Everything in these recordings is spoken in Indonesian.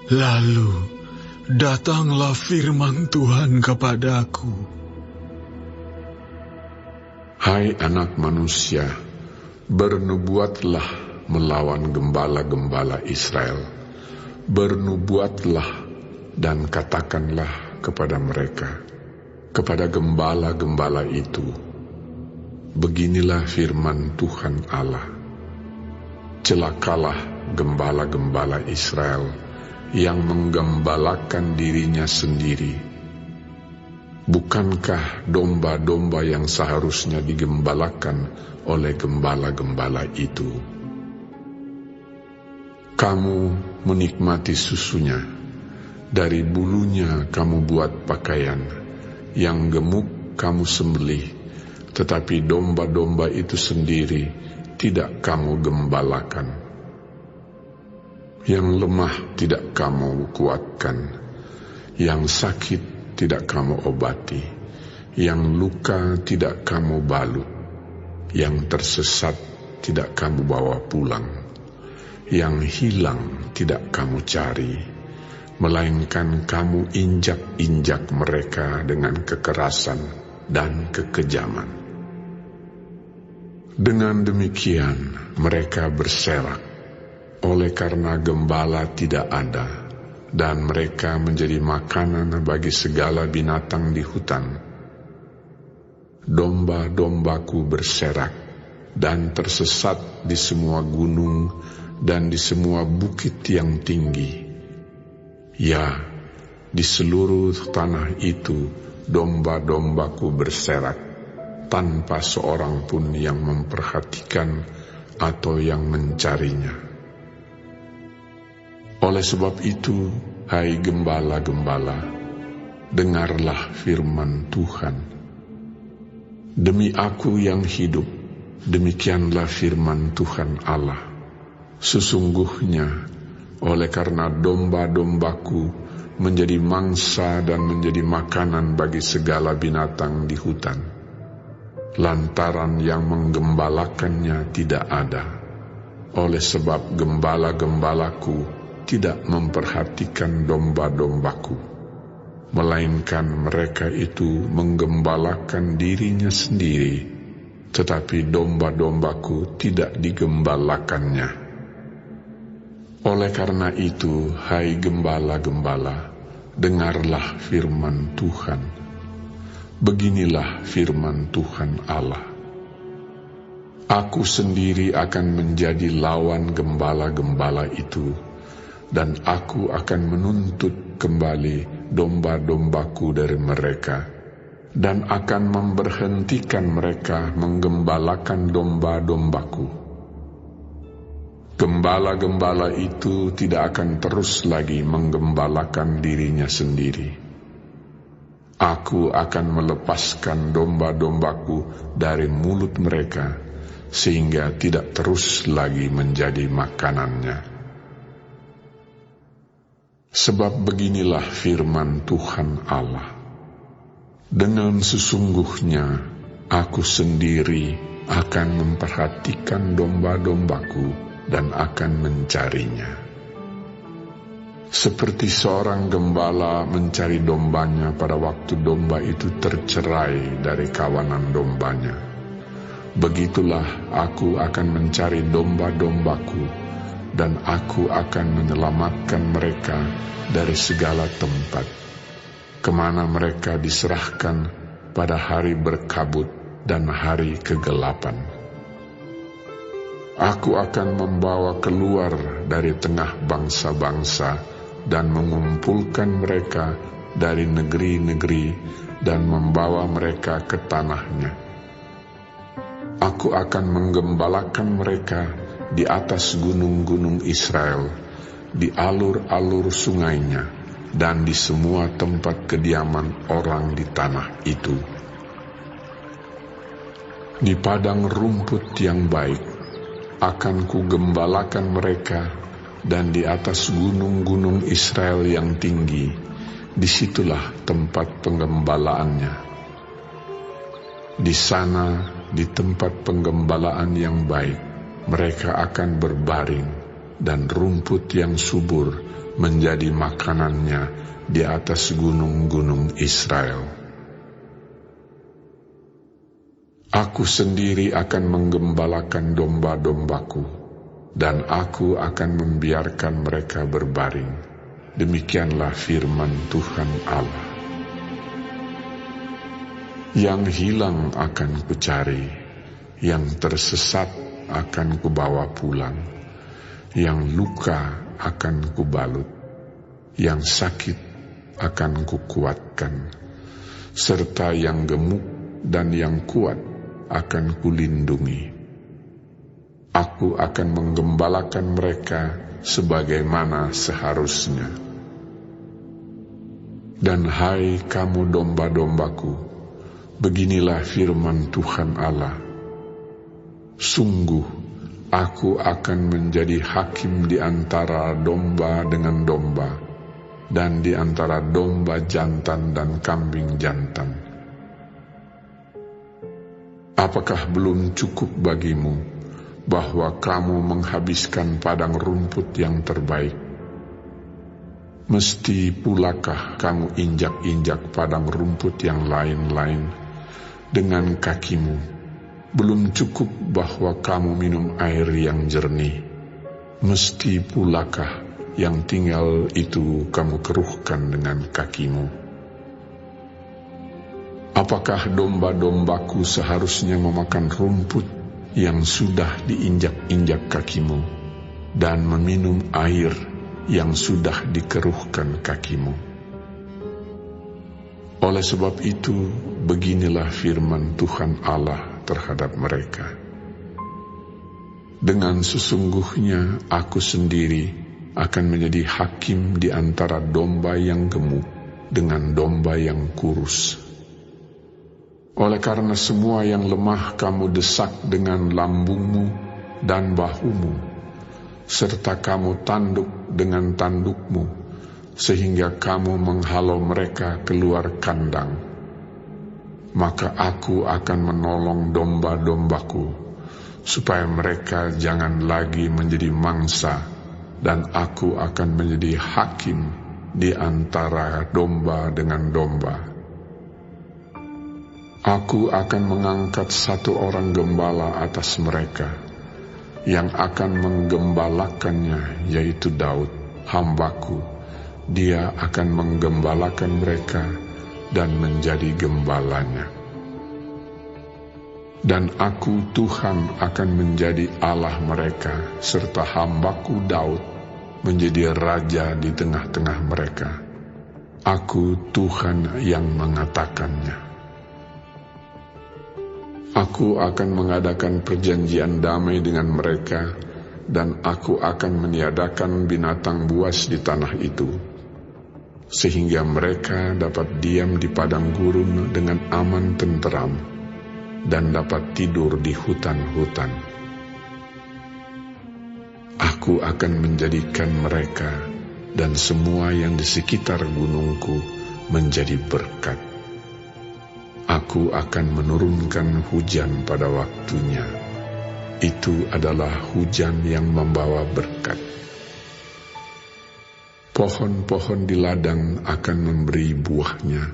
Lalu datanglah firman Tuhan kepadaku. Hai anak manusia, bernubuatlah melawan gembala-gembala Israel. Bernubuatlah dan katakanlah kepada mereka, kepada gembala-gembala itu, beginilah firman Tuhan Allah. Celakalah gembala-gembala Israel yang menggembalakan dirinya sendiri. Bukankah domba-domba yang seharusnya digembalakan oleh gembala-gembala itu? Kamu menikmati susunya, dari bulunya kamu buat pakaian, yang gemuk kamu sembelih, tetapi domba-domba itu sendiri tidak kamu gembalakan. Yang lemah tidak kamu kuatkan, yang sakit tidak kamu obati, yang luka tidak kamu balut, yang tersesat tidak kamu bawa pulang, yang hilang tidak kamu cari, melainkan kamu injak-injak mereka dengan kekerasan dan kekejaman. Dengan demikian mereka berserak, oleh karena gembala tidak ada, dan mereka menjadi makanan bagi segala binatang di hutan. Domba-dombaku berserak dan tersesat di semua gunung dan di semua bukit yang tinggi. Ya, di seluruh tanah itu domba-dombaku berserak, tanpa seorang pun yang memperhatikan atau yang mencarinya. Oleh sebab itu, hai gembala-gembala, dengarlah firman Tuhan. Demi aku yang hidup, demikianlah firman Tuhan Allah. Sesungguhnya, oleh karena domba-dombaku menjadi mangsa dan menjadi makanan bagi segala binatang di hutan, lantaran yang menggembalakannya tidak ada, oleh sebab gembala-gembalaku tidak memperhatikan domba-dombaku, melainkan mereka itu menggembalakan dirinya sendiri, tetapi domba-dombaku tidak digembalakannya. Oleh karena itu, hai gembala-gembala, dengarlah firman Tuhan. Beginilah firman Tuhan Allah. Aku sendiri akan menjadi lawan gembala-gembala itu, dan aku akan menuntut kembali domba-dombaku dari mereka, dan akan memberhentikan mereka menggembalakan domba-dombaku. Gembala-gembala itu tidak akan terus lagi menggembalakan dirinya sendiri. Aku akan melepaskan domba-dombaku dari mulut mereka, sehingga tidak terus lagi menjadi makanannya. Sebab beginilah firman Tuhan Allah. Dengan sesungguhnya aku sendiri akan memperhatikan domba-dombaku dan akan mencarinya. Seperti seorang gembala mencari dombanya pada waktu domba itu tercerai dari kawanan dombanya, begitulah aku akan mencari domba-dombaku, dan aku akan menyelamatkan mereka dari segala tempat, kemana mereka diserahkan pada hari berkabut dan hari kegelapan. Aku akan membawa keluar dari tengah bangsa-bangsa dan mengumpulkan mereka dari negeri-negeri dan membawa mereka ke tanahnya. Aku akan menggembalakan mereka di atas gunung-gunung Israel, di alur-alur sungainya, dan di semua tempat kediaman orang di tanah itu. Di padang rumput yang baik akan kugembalakan mereka, dan di atas gunung-gunung Israel yang tinggi, disitulah tempat penggembalaannya. Di sana, di tempat penggembalaan yang baik, mereka akan berbaring, dan rumput yang subur menjadi makanannya di atas gunung-gunung Israel. Aku sendiri akan menggembalakan domba-dombaku, dan aku akan membiarkan mereka berbaring. Demikianlah firman Tuhan Allah. Yang hilang akan kucari, yang tersesat akan kubawa pulang, yang luka akan kubalut, yang sakit akan kukuatkan, serta yang gemuk dan yang kuat akan kulindungi. Aku akan menggembalakan mereka sebagaimana seharusnya. Dan hai kamu domba-dombaku, beginilah firman Tuhan Allah. Sungguh, aku akan menjadi hakim di antara domba dengan domba, dan di antara domba jantan dan kambing jantan. Apakah belum cukup bagimu bahwa kamu menghabiskan padang rumput yang terbaik? Mesti pulakah kamu injak-injak padang rumput yang lain-lain dengan kakimu? Belum cukup bahwa kamu minum air yang jernih? Mesti pulakah yang tinggal itu kamu keruhkan dengan kakimu? Apakah domba-dombaku seharusnya memakan rumput yang sudah diinjak-injak kakimu, dan meminum air yang sudah dikeruhkan kakimu? Oleh sebab itu, beginilah firman Tuhan Allah terhadap mereka. Dengan sesungguhnya aku sendiri akan menjadi hakim di antara domba yang gemuk dengan domba yang kurus. Oleh karena semua yang lemah kamu desak dengan lambungmu dan bahumu, serta kamu tanduk dengan tandukmu, sehingga kamu menghalau mereka keluar kandang, maka aku akan menolong domba-dombaku, supaya mereka jangan lagi menjadi mangsa, dan aku akan menjadi hakim di antara domba dengan domba. Aku akan mengangkat satu orang gembala atas mereka, yang akan menggembalakannya, yaitu Daud, hambaku. Dia akan menggembalakan mereka dan menjadi gembalanya. Dan aku Tuhan akan menjadi Allah mereka, serta hambaku Daud menjadi raja di tengah-tengah mereka. Aku Tuhan yang mengatakannya. Aku akan mengadakan perjanjian damai dengan mereka, dan aku akan meniadakan binatang buas di tanah itu, sehingga mereka dapat diam di padang gurun dengan aman tenteram, dan dapat tidur di hutan-hutan. Aku akan menjadikan mereka dan semua yang di sekitar gunungku menjadi berkat. Aku akan menurunkan hujan pada waktunya. Itu adalah hujan yang membawa berkat. Pohon-pohon di ladang akan memberi buahnya,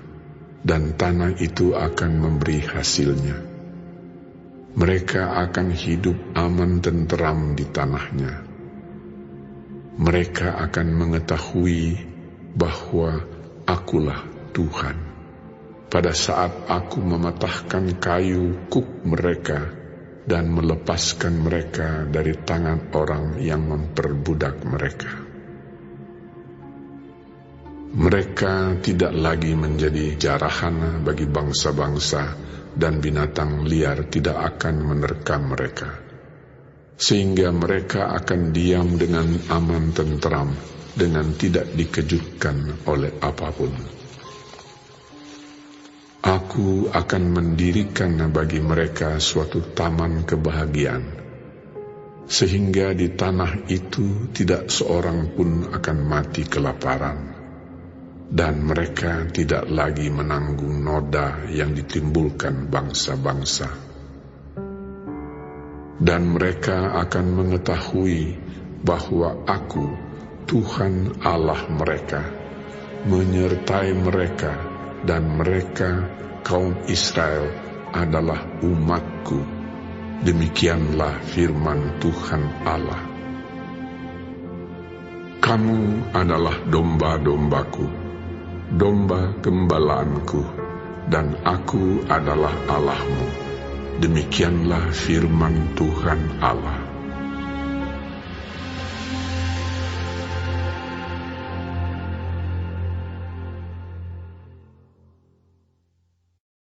dan tanah itu akan memberi hasilnya. Mereka akan hidup aman tenteram di tanahnya. Mereka akan mengetahui bahwa Akulah Tuhan, pada saat aku mematahkan kayu kuk mereka dan melepaskan mereka dari tangan orang yang memperbudak mereka. Mereka tidak lagi menjadi jarahana bagi bangsa-bangsa, dan binatang liar tidak akan menerkam mereka, sehingga mereka akan diam dengan aman tenteram, dengan tidak dikejutkan oleh apapun. Aku akan mendirikan bagi mereka suatu taman kebahagiaan, sehingga di tanah itu tidak seorang pun akan mati kelaparan, dan mereka tidak lagi menanggung noda yang ditimbulkan bangsa-bangsa. Dan mereka akan mengetahui bahwa Aku, Tuhan Allah mereka, menyertai mereka, dan mereka, kaum Israel, adalah umat-Ku. Demikianlah firman Tuhan Allah. Kamu adalah domba-dombaku, domba gembalaanku, dan Aku adalah Allahmu. Demikianlah firman Tuhan Allah.